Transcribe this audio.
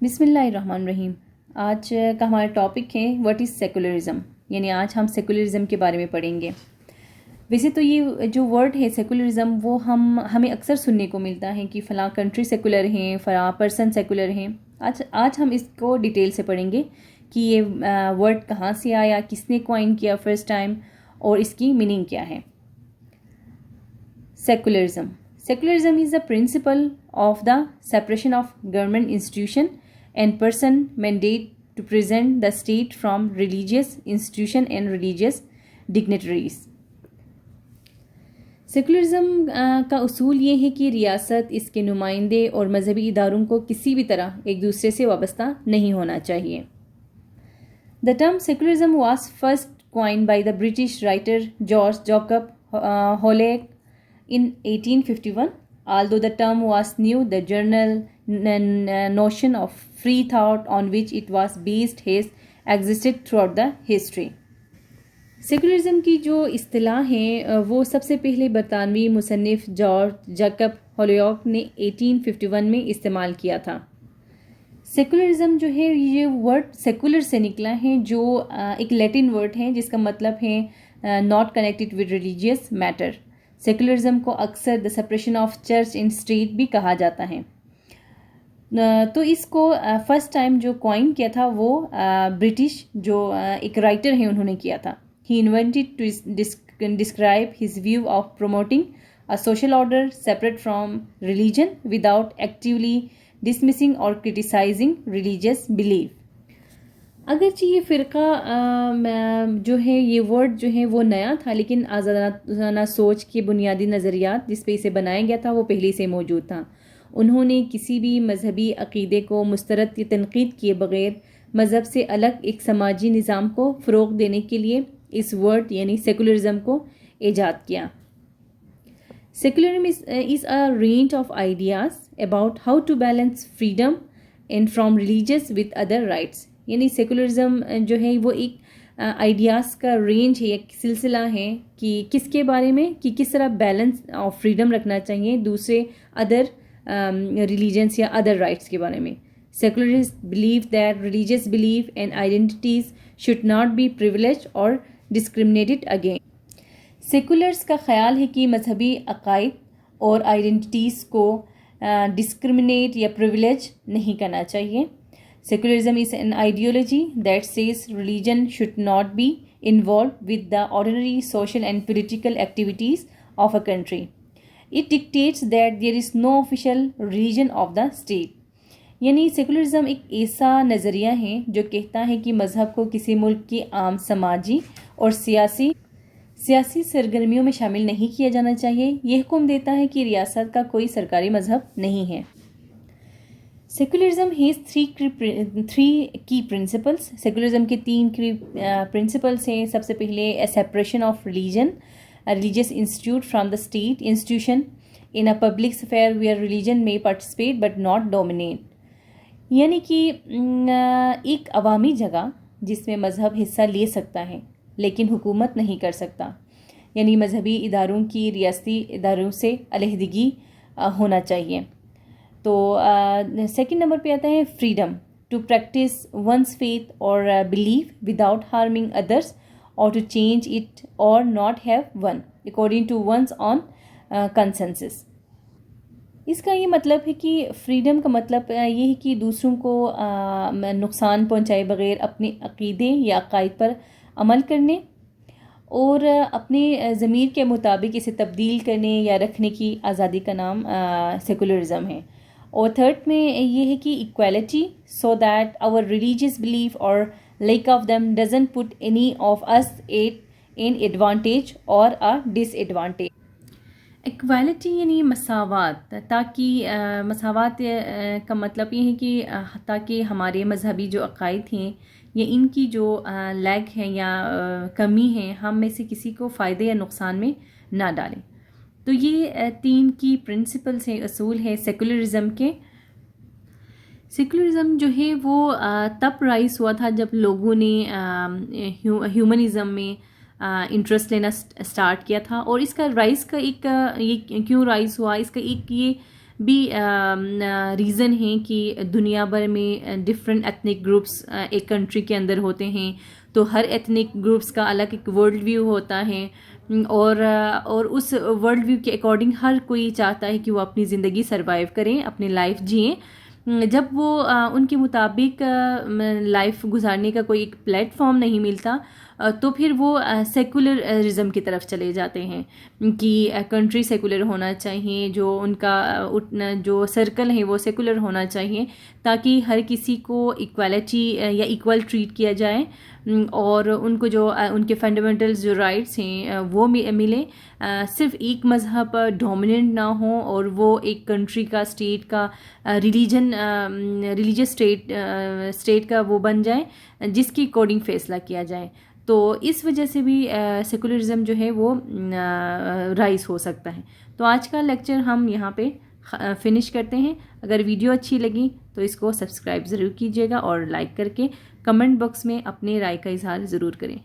بسم اللہ الرحمن الرحیم۔ آج کا ہمارا ٹاپک ہے واٹ از سیکولرزم، یعنی آج ہم سیکولرزم کے بارے میں پڑھیں گے۔ ویسے تو یہ جو ورڈ ہے سیکولرزم وہ ہمیں اکثر سننے کو ملتا ہے کہ فلاں کنٹری سیکولر ہیں، فلاں پرسن سیکولر ہیں۔ آج ہم اس کو ڈیٹیل سے پڑھیں گے کہ یہ ورڈ کہاں سے آیا، کس نے کوائن کیا فرسٹ ٹائم، اور اس کی میننگ کیا ہے۔ Secularism is the principle of the separation of government institution and person mandate to present the state from religious institution and religious dignitaries. Secularism کا اصول یہ ہے کہ ریاست، اس کے نمائندے اور مذہبی اداروں کو کسی بھی طرح ایک دوسرے سے وابستہ نہیں ہونا چاہیے۔ The term secularism was first coined by the British writer George Jacob Holyoake in 1851. Although the term was new, the general notion of free thought on which it was based has existed throughout the history. Secularism کی جو اصطلاح ہے وہ سب سے پہلے برطانوی مصنف George Jacob ہولویاک نے 1851 میں استعمال کیا تھا۔ سیکولرزم جو ہے یہ ورڈ سیکولر سے نکلا ہے، جو ایک لیٹن ورڈ ہے جس کا مطلب ہے not connected with religious matter. Secularism کو اکثر the separation of church and state بھی کہا جاتا ہے۔ تو اس کو فرسٹ ٹائم جو کوائن کیا تھا وہ برٹش جو ایک رائٹر ہیں انہوں نے کیا تھا۔ He invented to describe his view of promoting a social order separate from religion without actively dismissing or criticizing religious belief. اگرچہ یہ فرقہ جو ہے یہ ورڈ جو ہے وہ نیا تھا، لیکن آزادانہ سوچ کے بنیادی نظریات جس پہ اسے بنایا گیا تھا وہ پہلے سے موجود تھا۔ انہوں نے کسی بھی مذہبی عقیدے کو مسترد یا تنقید کیے بغیر مذہب سے الگ ایک سماجی نظام کو فروغ دینے کے لیے اس ورڈ یعنی سیکولرزم کو ایجاد کیا۔ Secularism is a range of ideas about how to balance freedom and from religious with other rights. یعنی سیکولرزم جو ہے وہ ایک آئیڈیاز کا رینج ہے، ایک سلسلہ ہے کہ کس کے بارے میں کہ کس طرح بیلنس آف فریڈم رکھنا چاہیے دوسرے ادر ریلیجنس یا ادر رائٹس کے بارے میں۔ Secularists believe that religious belief and identities should not be privileged or discriminated against. Seculars کا خیال ہے کہ مذہبی عقائد اور آئیڈینٹیز کو ڈسکرمنیٹ یا پریویلیج نہیں کرنا چاہیے۔ Secularism is an ideology that says religion should not be involved with the ordinary social and political activities of a country. It dictates that there is no official religion of the state. یعنی secularism ایک ایسا نظریہ ہے جو کہتا ہے کہ مذہب کو کسی ملک کی عام سماجی اور سیاسی سرگرمیوں میں شامل نہیں کیا جانا چاہیے۔ یہ حکم دیتا ہے کہ ریاست کا کوئی سرکاری مذہب نہیں ہے۔ سیکولرزم ہیز تھری کی پرنسپلس۔ سیکولرزم کے 3 پرنسپلس ہیں۔ سب سے پہلے separation of religious institute from the state institution in a public sphere where religion میں پارٹیسپیٹ بٹ ناٹ ڈومینیٹ، یعنی کہ ایک عوامی جگہ جس میں مذہب حصہ لے سکتا ہے لیکن حکومت نہیں کر سکتا، یعنی مذہبی اداروں کی ریاستی اداروں سے علیحدگی ہونا چاہیے۔ تو سیکنڈ نمبر پہ آتا ہے freedom to practise one's faith or belief without harming others or to change it or not have one according to one's own consensus. اس کا یہ مطلب ہے کہ فریڈم کا مطلب یہ ہے کہ دوسروں کو نقصان پہنچائے بغیر اپنے عقیدے یا عقائد پر عمل کرنے اور اپنے ضمیر کے مطابق اسے تبدیل کرنے یا رکھنے کی آزادی کا نام سیکولرزم ہے۔ اور تھرڈ میں یہ ہے کہ equality so that our religious belief or lack of them doesn't put any of us at an advantage or dish advantage. Equality یعنی مساوات، تاکہ مساوات کا مطلب یہ ہے کہ تاکہ ہمارے مذہبی جو عقائد ہیں یا ان کی جو لیگ ہے یا کمی ہے ہم میں سے کسی کو فائدے یا نقصان میں نہ ڈالیں۔ تو یہ 3 کی پرنسپلس ہیں، اصول ہے سیکولرزم کے۔ سیکولرزم جو ہے وہ تب رائز ہوا تھا جب لوگوں نے ہیومنزم میں انٹرسٹ لینا اسٹارٹ کیا تھا، اور اس کا رائز کا ایک یہ کیوں رائز ہوا، اس کا ایک یہ بھی ریزن ہیں کہ دنیا بھر میں ڈفرینٹ ایتھنک گروپس ایک کنٹری کے اندر ہوتے ہیں، تو ہر ایتھنک گروپس کا الگ ایک ورلڈ ویو ہوتا ہے، اور اس ورلڈ ویو کے اکارڈنگ ہر کوئی چاہتا ہے کہ وہ اپنی زندگی سروائیو کریں، اپنی لائف جئیں۔ جب وہ ان کے مطابق لائف گزارنے کا کوئی ایک پلیٹ فارم نہیں ملتا، تو پھر وہ سیکولرزم کی طرف چلے جاتے ہیں کہ کنٹری سیکولر ہونا چاہیے، جو ان کا جو سرکل ہے وہ سیکولر ہونا چاہیے، تاکہ ہر کسی کو ایکویلٹی یا ایکول ٹریٹ کیا جائے، اور ان کو جو ان کے فنڈامنٹلز جو رائٹس ہیں وہ ملیں، صرف ایک مذہب ڈومیننٹ نہ ہو، اور وہ ایک کنٹری کا، اسٹیٹ کا، ریلیجس اسٹیٹ کا وہ بن جائے جس کی اکارڈنگ فیصلہ کیا جائے۔ تو اس وجہ سے بھی سیکولرزم جو ہے وہ رائز ہو سکتا ہے۔ تو آج کا لیکچر ہم یہاں پہ فنش کرتے ہیں۔ اگر ویڈیو اچھی لگی تو اس کو سبسکرائب ضرور کیجیے گا، اور لائک کر کے کمنٹ باکس میں اپنے رائے کا اظہار ضرور کریں۔